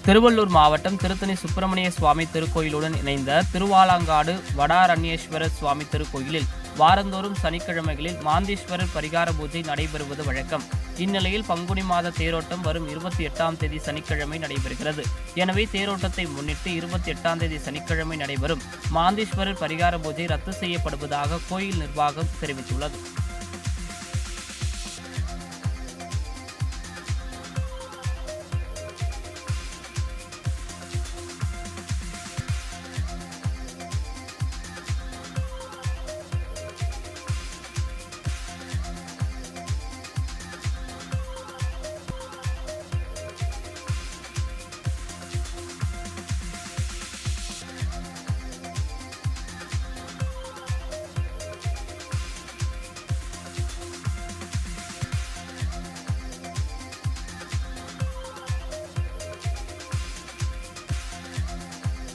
திருவள்ளூர் மாவட்டம் திருத்தணி சுப்பிரமணிய சுவாமி திருக்கோயிலுடன் இணைந்த திருவாலாங்காடு வடாரண்யேஸ்வரர் சுவாமி திருக்கோயிலில் வாரந்தோறும் சனிக்கிழமைகளில் மாந்தீஸ்வரர் பரிகார பூஜை நடைபெறுவது வழக்கம். இந்நிலையில் பங்குனி மாத தேரோட்டம் வரும் 28ஆம் தேதி சனிக்கிழமை நடைபெறுகிறது. எனவே தேரோட்டத்தை முன்னிட்டு 28ஆம் தேதி சனிக்கிழமை நடைபெறும் மாந்தீஸ்வரர் பரிகார பூஜை ரத்து செய்யப்படுவதாக கோயில் நிர்வாகம் தெரிவித்துள்ளது.